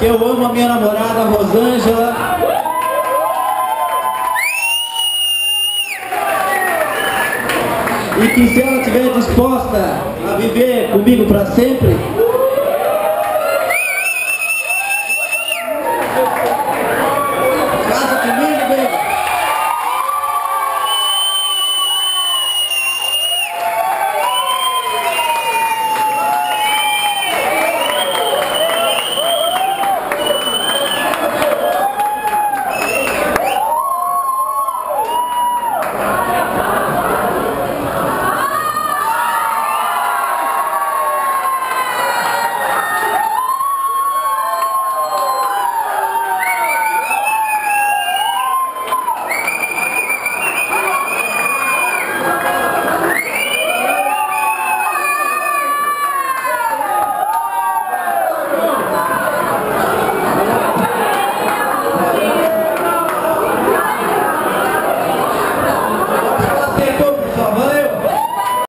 que eu amo a minha namorada Rosângela. E que se ela estiver disposta a viver comigo para sempre,